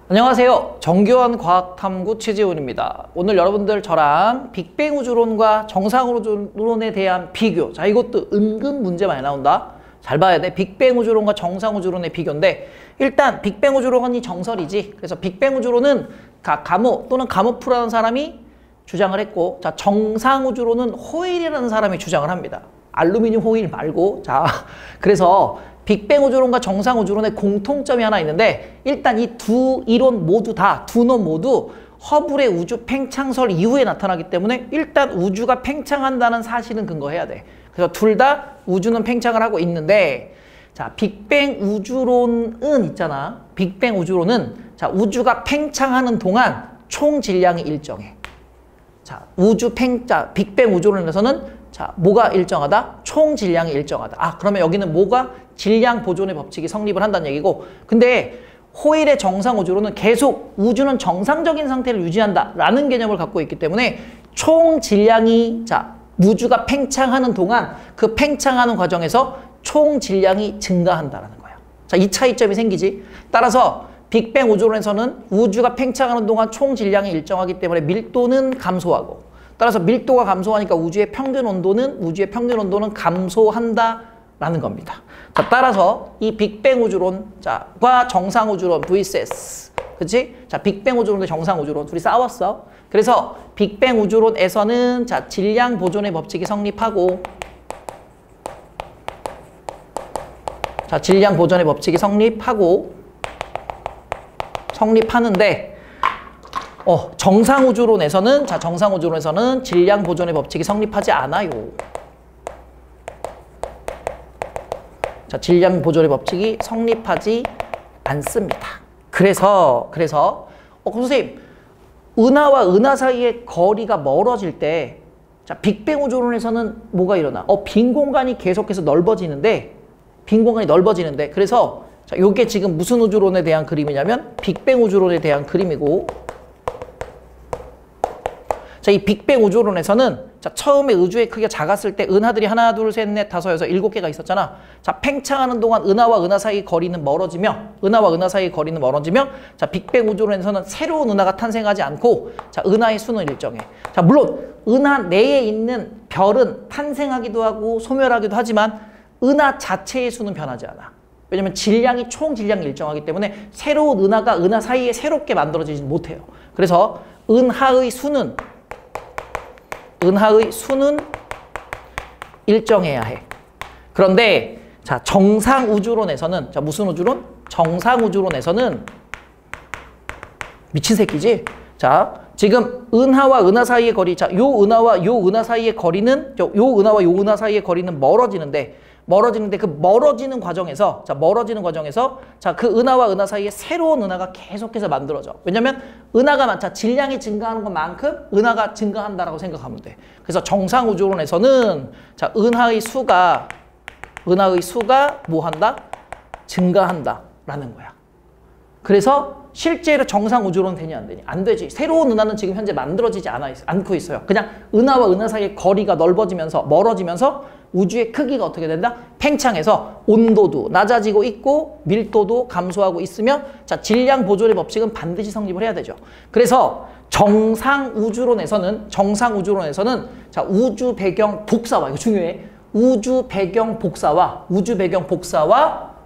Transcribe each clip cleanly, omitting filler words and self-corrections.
안녕하세요. 정교한 과학탐구 최재훈입니다. 오늘 여러분들 저랑 빅뱅 우주론과 정상우주론에 대한 비교. 자, 이것도 은근 문제 많이 나온다. 잘 봐야 돼. 빅뱅 우주론과 정상우주론의 비교인데, 일단 빅뱅 우주론이 정설이지. 그래서 빅뱅 우주론은 가모 또는 가모프라는 사람이 주장을 했고, 자, 정상우주론은 호일이라는 사람이 주장을 합니다. 알루미늄 호일 말고. 자, 그래서 빅뱅 우주론과 정상 우주론의 공통점이 하나 있는데, 일단 이 두 이론 모두 두 놈 모두 허블의 우주 팽창설 이후에 나타나기 때문에 일단 우주가 팽창한다는 사실은 근거해야 돼. 그래서 둘 다 우주는 팽창을 하고 있는데, 자, 빅뱅 우주론은 있잖아. 빅뱅 우주론은 자, 우주가 팽창하는 동안 총 질량이 일정해. 자, 빅뱅 우주론에서는 자, 뭐가 일정하다? 총 질량이 일정하다. 아, 그러면 여기는 뭐가? 질량 보존의 법칙이 성립을 한다는 얘기고, 근데 호일의 정상 우주론은 계속 우주는 정상적인 상태를 유지한다 라는 개념을 갖고 있기 때문에 총 질량이, 자, 우주가 팽창하는 동안 그 팽창하는 과정에서 총 질량이 증가한다라는 거야. 자, 이 차이점이 생기지. 따라서 빅뱅 우주론에서는 우주가 팽창하는 동안 총 질량이 일정하기 때문에 밀도는 감소하고, 따라서 밀도가 감소하니까 우주의 평균 온도는 감소한다라는 겁니다. 자, 따라서 이 빅뱅 우주론과 정상 우주론 vs, 그치? 자, 빅뱅 우주론과 정상 우주론 둘이 싸웠어. 그래서 빅뱅 우주론에서는 자, 질량 보존의 법칙이 성립하고, 자, 질량 보존의 법칙이 성립하는데, 정상 우주론에서는, 자, 정상 우주론에서는 질량 보존의 법칙이 성립하지 않아요. 자, 질량 보존의 법칙이 성립하지 않습니다. 그래서 선생님, 은하와 은하 사이의 거리가 멀어질 때, 자, 빅뱅 우주론에서는 뭐가 일어나? 빈 공간이 계속해서 넓어지는데, 그래서 자, 요게 지금 무슨 우주론에 대한 그림이냐면 빅뱅 우주론에 대한 그림이고, 자, 이 빅뱅 우주론에서는 자, 처음에 우주의 크기가 작았을 때 은하들이 하나, 둘, 셋, 넷, 다섯, 여섯, 7개가 있었잖아. 자, 팽창하는 동안 은하와 은하 사이의 거리는 멀어지며, 자, 빅뱅 우주론에서는 새로운 은하가 탄생하지 않고, 자, 은하의 수는 일정해. 자, 물론 은하 내에 있는 별은 탄생하기도 하고 소멸하기도 하지만 은하 자체의 수는 변하지 않아. 왜냐면 총 질량이 일정하기 때문에 새로운 은하가 은하 사이에 새롭게 만들어지지 못해요. 그래서 은하의 수는 일정해야 해. 그런데 자, 정상 우주론에서는, 자, 무슨 우주론? 정상 우주론에서는 미친 새끼지. 자, 지금 은하와 은하 사이의 거리, 자, 요 은하와 요 은하 사이의 거리는, 멀어지는데 그 멀어지는 과정에서, 자, 그 은하와 은하 사이에 새로운 은하가 계속해서 만들어져. 왜냐면 은하가 많자. 질량이 증가하는 것만큼 은하가 증가한다라고 생각하면 돼. 그래서 정상 우주론에서는 자, 은하의 수가 뭐 한다? 증가한다라는 거야. 그래서 실제로 정상 우주론은 되냐 안 되냐? 안 되지. 새로운 은하는 지금 현재 만들어지지 않고 있어요. 그냥 은하와 은하 사이의 거리가 멀어지면서 우주의 크기가 어떻게 된다? 팽창해서 온도도 낮아지고 있고 밀도도 감소하고 있으며, 자, 질량 보존의 법칙은 반드시 성립을 해야 되죠. 그래서 정상 우주론에서는 자, 우주 배경 복사와, 이거 중요해. 우주 배경 복사와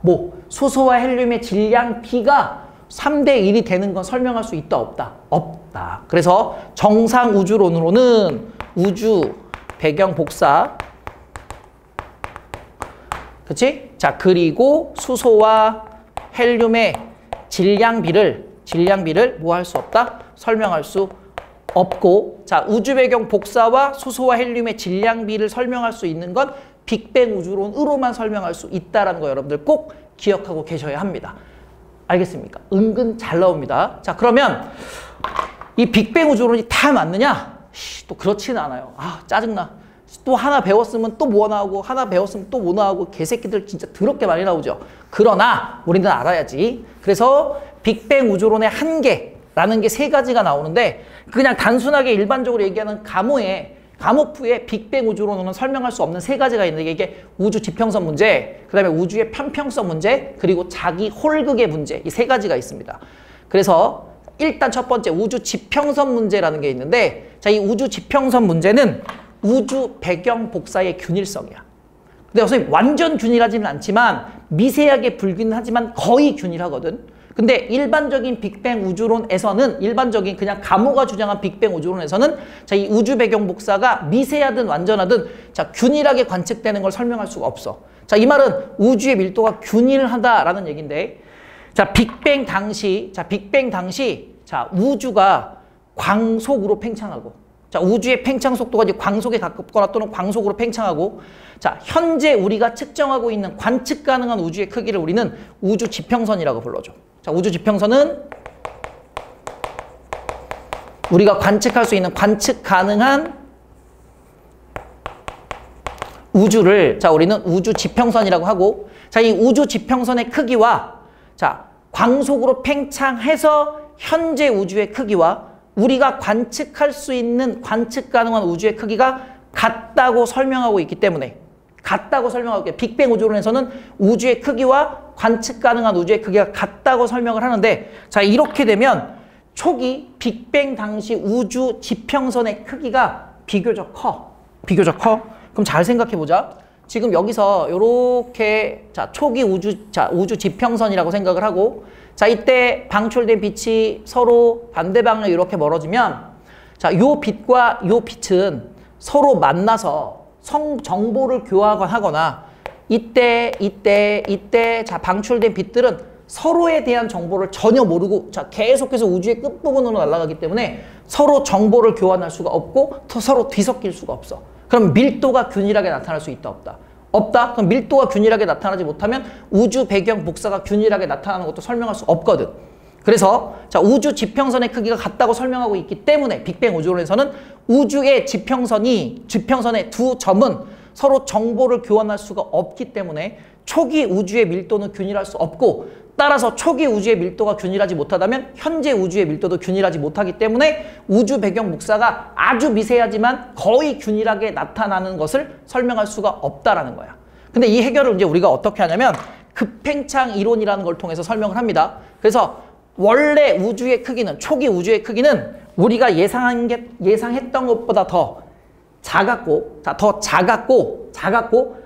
뭐 수소와 헬륨의 질량 B가 3대 1이 되는 건 설명할 수 있다 없다? 없다. 그래서 정상 우주론으로는 우주 배경 복사, 그치? 자, 그리고 수소와 헬륨의 질량비를 뭐 할 수 없다? 설명할 수 없고, 자, 우주 배경 복사와 수소와 헬륨의 질량비를 설명할 수 있는 건 빅뱅 우주론으로만 설명할 수 있다라는 거 여러분들 꼭 기억하고 계셔야 합니다. 알겠습니까? 은근 잘 나옵니다. 자, 그러면 이 빅뱅 우주론이 다 맞느냐? 또 그렇지는 않아요. 아, 짜증나. 또 하나 배웠으면 또 뭐 나오고, 하나 배웠으면 또 뭐 나오고, 개새끼들 진짜 더럽게 많이 나오죠. 그러나 우리는 알아야지. 그래서 빅뱅 우주론의 한계라는 게 3가지가 나오는데, 그냥 단순하게 일반적으로 얘기하는 가모에 가모프의 빅뱅 우주론으로는 설명할 수 없는 세 가지가 있는데 이게 우주 지평선 문제, 그 다음에 우주의 편평성 문제, 그리고 자기 홀극의 문제, 이 세 가지가 있습니다. 그래서 일단 첫 번째 우주 지평선 문제라는 게 있는데, 자, 이 우주 지평선 문제는 우주 배경 복사의 균일성이야. 근데 선생님 완전 균일하지는 않지만 미세하게 불균하지만 거의 균일하거든. 근데 일반적인 빅뱅 우주론에서는, 일반적인 그냥 가모가 주장한 빅뱅 우주론에서는 자, 이 우주 배경 복사가 미세하든 완전하든 자, 균일하게 관측되는 걸 설명할 수가 없어. 자, 이 말은 우주의 밀도가 균일하다라는 얘기인데, 자, 빅뱅 당시 자, 우주가 광속으로 팽창하고, 자, 우주의 팽창 속도가 이제 광속에 가깝거나 또는 광속으로 팽창하고, 자, 현재 우리가 측정하고 있는 관측 가능한 우주의 크기를 우리는 우주 지평선이라고 불러줘. 자, 우주 지평선은 우리가 관측할 수 있는 관측 가능한 우주를 자, 우리는 우주 지평선이라고 하고, 자, 이 우주 지평선의 크기와 자, 광속으로 팽창해서 현재 우주의 크기와 우리가 관측할 수 있는 관측 가능한 우주의 크기가 같다고 설명하고 있기 때문에, 같다고 설명하고 있기 때문에 빅뱅 우주론에서는 우주의 크기와 관측 가능한 우주의 크기가 같다고 설명을 하는데, 자, 이렇게 되면 초기 빅뱅 당시 우주 지평선의 크기가 비교적 커. 비교적 커. 그럼 잘 생각해 보자. 지금 여기서 요렇게 자, 초기 우주 지평선이라고 생각을 하고, 자, 이때 방출된 빛이 서로 반대 방향으로 이렇게 멀어지면, 자, 요 빛과 요 빛은 서로 만나서 정보를 교환하거나, 이때 자, 방출된 빛들은 서로에 대한 정보를 전혀 모르고 자, 계속해서 우주의 끝부분으로 날아가기 때문에 서로 정보를 교환할 수가 없고 서로 뒤섞일 수가 없어. 그럼 밀도가 균일하게 나타날 수 있다, 없다? 없다? 그럼 밀도가 균일하게 나타나지 못하면 우주 배경 복사가 균일하게 나타나는 것도 설명할 수 없거든. 그래서 자, 우주 지평선의 크기가 같다고 설명하고 있기 때문에 빅뱅 우주론에서는 우주의 지평선의 두 점은 서로 정보를 교환할 수가 없기 때문에 초기 우주의 밀도는 균일할 수 없고, 따라서 초기 우주의 밀도가 균일하지 못하다면 현재 우주의 밀도도 균일하지 못하기 때문에 우주 배경 복사가 아주 미세하지만 거의 균일하게 나타나는 것을 설명할 수가 없다라는 거야. 근데 이 해결을 이제 우리가 어떻게 하냐면 급팽창 이론이라는 걸 통해서 설명을 합니다. 그래서 원래 우주의 크기는, 초기 우주의 크기는 우리가 예상했던 것보다 더 작았고, 자, 더 작았고,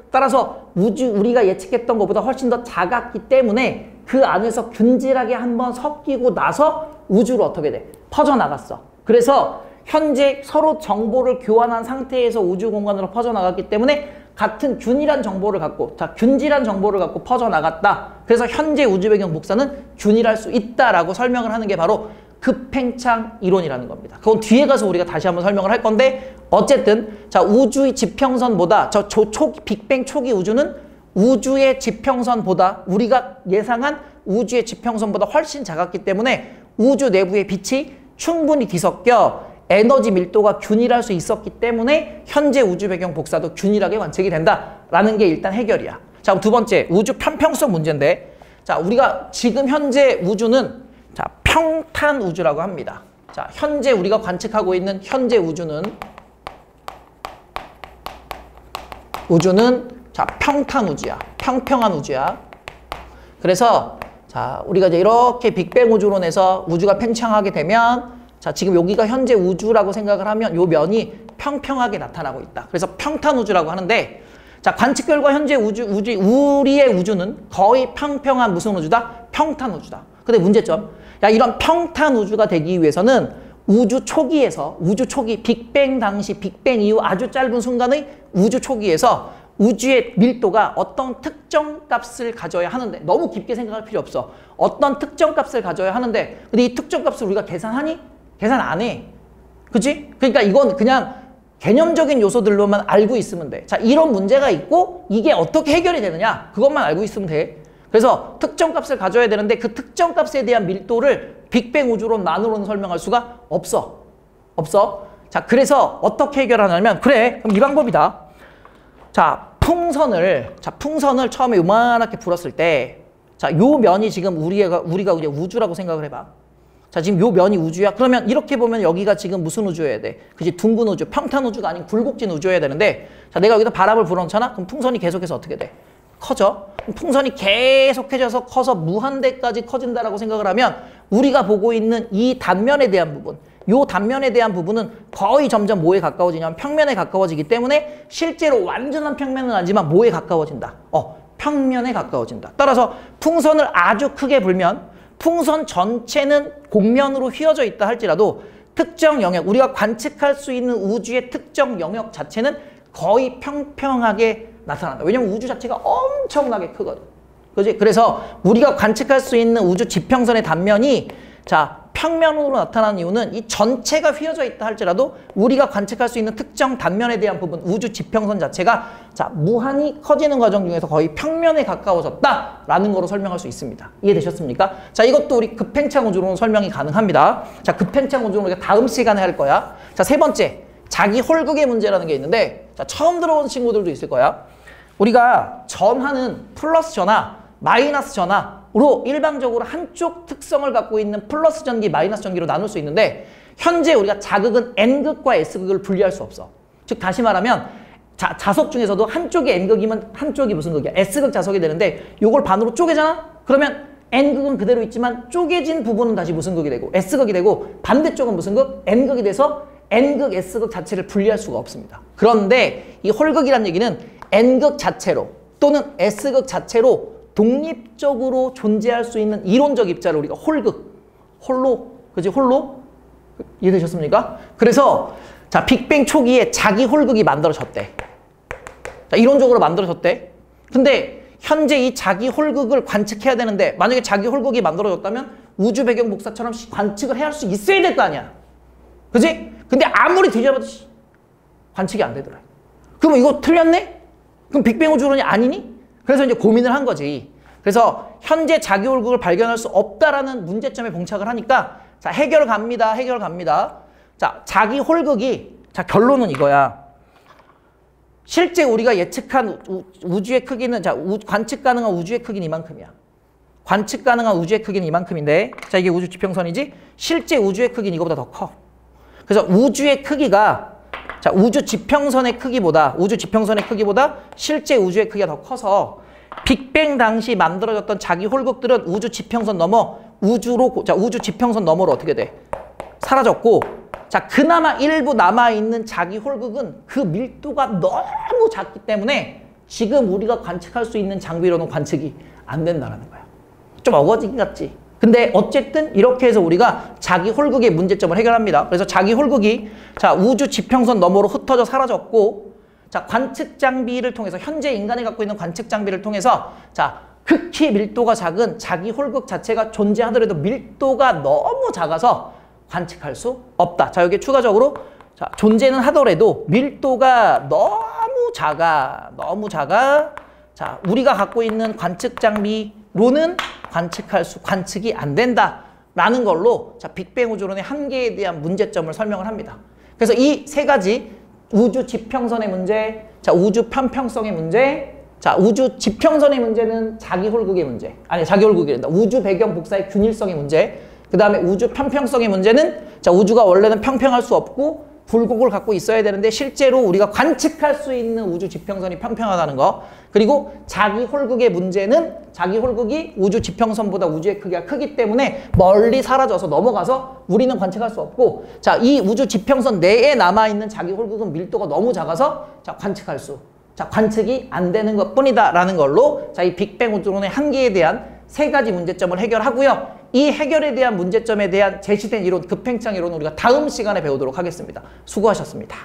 따라서 우리가 예측했던 것보다 훨씬 더 작았기 때문에 그 안에서 균질하게 한번 섞이고 나서 우주로 어떻게 돼? 퍼져나갔어. 그래서 현재 서로 정보를 교환한 상태에서 우주 공간으로 퍼져나갔기 때문에 같은 균일한 정보를 갖고, 자, 균질한 정보를 갖고 퍼져나갔다. 그래서 현재 우주 배경 복사는 균일할 수 있다라고 설명을 하는 게 바로 급팽창 이론이라는 겁니다. 그건 뒤에 가서 우리가 다시 한번 설명을 할 건데, 어쨌든 자, 우주의 지평선보다 빅뱅 초기 우주는 우주의 지평선보다, 우리가 예상한 우주의 지평선보다 훨씬 작았기 때문에 우주 내부의 빛이 충분히 뒤섞여 에너지 밀도가 균일할 수 있었기 때문에 현재 우주 배경 복사도 균일하게 관측이 된다라는 게 일단 해결이야. 자, 그럼 두 번째 우주 편평성 문제인데, 자, 우리가 지금 현재 우주는 자, 평탄 우주라고 합니다. 자, 현재 우리가 관측하고 있는 현재 우주는 자, 평탄 우주야. 평평한 우주야. 그래서 자, 우리가 이제 이렇게 빅뱅 우주론에서 우주가 팽창하게 되면, 자, 지금 여기가 현재 우주라고 생각을 하면 요 면이 평평하게 나타나고 있다. 그래서 평탄 우주라고 하는데, 자, 관측 결과 현재 우리의 우주는 거의 평평한 무슨 우주다? 평탄 우주다. 근데 문제점, 야, 이런 평탄 우주가 되기 위해서는 우주 초기, 빅뱅 당시, 빅뱅 이후 아주 짧은 순간의 우주 초기에서 우주의 밀도가 어떤 특정 값을 가져야 하는데, 너무 깊게 생각할 필요 없어. 어떤 특정 값을 가져야 하는데, 근데 이 특정 값을 우리가 계산하니? 계산 안 해. 그치? 그러니까 이건 그냥 개념적인 요소들로만 알고 있으면 돼. 자, 이런 문제가 있고 이게 어떻게 해결이 되느냐? 그것만 알고 있으면 돼. 그래서 특정 값을 가져야 되는데 그 특정 값에 대한 밀도를 빅뱅 우주론만으로는 설명할 수가 없어. 자, 그래서 어떻게 해결하냐면, 그래, 그럼 이 방법이다. 자, 풍선을 처음에 요만하게 불었을 때, 자, 요 면이 지금 우리가 이제 우주라고 생각을 해봐. 자, 지금 요 면이 우주야? 그러면 이렇게 보면 여기가 지금 무슨 우주여야 돼? 그치, 둥근 우주, 평탄 우주가 아닌 굴곡진 우주여야 되는데, 자, 내가 여기다 바람을 불어넣잖아? 그럼 풍선이 계속해서 어떻게 돼? 커져. 풍선이 계속해져서 커서 무한대까지 커진다라고 생각을 하면 우리가 보고 있는 이 단면에 대한 부분, 요 단면에 대한 부분은 거의 점점 뭐에 가까워지냐면 평면에 가까워지기 때문에 실제로 완전한 평면은 아니지만 뭐에 가까워진다? 평면에 가까워진다. 따라서 풍선을 아주 크게 불면 풍선 전체는 곡면으로 휘어져 있다 할지라도 특정 영역, 우리가 관측할 수 있는 우주의 특정 영역 자체는 거의 평평하게 나타난다. 왜냐면 우주 자체가 엄청나게 크거든. 그지? 그래서 우리가 관측할 수 있는 우주 지평선의 단면이 자, 평면으로 나타나는 이유는 이 전체가 휘어져 있다 할지라도 우리가 관측할 수 있는 특정 단면에 대한 부분, 우주 지평선 자체가 자, 무한히 커지는 과정 중에서 거의 평면에 가까워졌다라는 거로 설명할 수 있습니다. 이해되셨습니까? 자, 이것도 우리 급팽창 우주로는 설명이 가능합니다. 자, 급팽창 우주는 우리가 다음 시간에 할 거야. 자, 세 번째, 자기 홀극의 문제라는 게 있는데, 자, 처음 들어온 친구들도 있을 거야. 우리가 전하는 플러스 전하, 마이너스 전하로 일방적으로 한쪽 특성을 갖고 있는 플러스 전기, 마이너스 전기로 나눌 수 있는데 현재 우리가 자극은 N극과 S극을 분리할 수 없어. 즉 다시 말하면 자석 중에서도 한쪽이 N극이면 한쪽이 무슨 극이야? S극 자석이 되는데 요걸 반으로 쪼개잖아? 그러면 N극은 그대로 있지만 쪼개진 부분은 다시 무슨 극이 되고 S극이 되고 반대쪽은 무슨 극? N극이 돼서 N극, S극 자체를 분리할 수가 없습니다. 그런데 이 홀극이란 얘기는 N극 자체로 또는 S극 자체로 독립적으로 존재할 수 있는 이론적 입자를 우리가 홀극, 홀로, 그지? 홀로? 이해되셨습니까? 그래서 자, 빅뱅 초기에 자기 홀극이 만들어졌대. 자, 이론적으로 만들어졌대. 근데 현재 이 자기 홀극을 관측해야 되는데 만약에 자기 홀극이 만들어졌다면 우주 배경 복사처럼 관측을 해야 할 수 있어야 될 거 아니야. 그지? 근데 아무리 뒤져봐도 관측이 안 되더라. 그럼 이거 틀렸네? 그럼 빅뱅 우주론이 아니니? 그래서 이제 고민을 한 거지. 그래서 현재 자기 홀극을 발견할 수 없다라는 문제점에 봉착을 하니까 자, 해결 갑니다. 해결 갑니다. 자, 자기 홀극이 자, 결론은 이거야. 실제 우리가 예측한 우주의 크기는 자, 관측 가능한 우주의 크기는 이만큼이야. 관측 가능한 우주의 크기는 이만큼인데 자, 이게 우주 지평선이지? 실제 우주의 크기는 이거보다 더 커. 그래서 우주의 크기가 자, 우주 지평선의 크기보다 실제 우주의 크기가 더 커서 빅뱅 당시 만들어졌던 자기 홀극들은 우주 지평선 넘어 우주 지평선 너머로 어떻게 돼? 사라졌고 자, 그나마 일부 남아있는 자기 홀극은 그 밀도가 너무 작기 때문에 지금 우리가 관측할 수 있는 장비로는 관측이 안 된다는 거야. 좀 어거지 같지? 근데 어쨌든 이렇게 해서 우리가 자기 홀극의 문제점을 해결합니다. 그래서 자기 홀극이 자, 우주 지평선 너머로 흩어져 사라졌고 자, 관측 장비를 통해서 현재 인간이 갖고 있는 관측 장비를 통해서 자, 극히 밀도가 작은 자기 홀극 자체가 존재하더라도 밀도가 너무 작아서 관측할 수 없다. 자, 여기 추가적으로 자, 존재는 하더라도 밀도가 너무 작아. 자, 우리가 갖고 있는 관측 장비로는 관측이 안 된다라는 걸로 자, 빅뱅 우주론의 한계에 대한 문제점을 설명을 합니다. 그래서 이 세 가지 우주 지평선의 문제, 자, 우주 편평성의 문제, 자, 우주 지평선의 문제는 자기 홀극의 문제. 아니, 자기 홀극이 된다. 우주 배경 복사의 균일성의 문제. 그 다음에 우주 편평성의 문제는 자, 우주가 원래는 평평할 수 없고 굴곡을 갖고 있어야 되는데 실제로 우리가 관측할 수 있는 우주 지평선이 평평하다는 거. 그리고 자기 홀극의 문제는 자기 홀극이 우주 지평선보다 우주의 크기가 크기 때문에 멀리 사라져서 넘어가서 우리는 관측할 수 없고 자, 이 우주 지평선 내에 남아있는 자기 홀극은 밀도가 너무 작아서 자, 관측이 안 되는 것 뿐이다 라는 걸로 자, 이 빅뱅 우주론의 한계에 대한 세 가지 문제점을 해결하고요. 이 해결에 대한 문제점에 대한 제시된 이론, 급팽창 이론은 우리가 다음 시간에 배우도록 하겠습니다. 수고하셨습니다.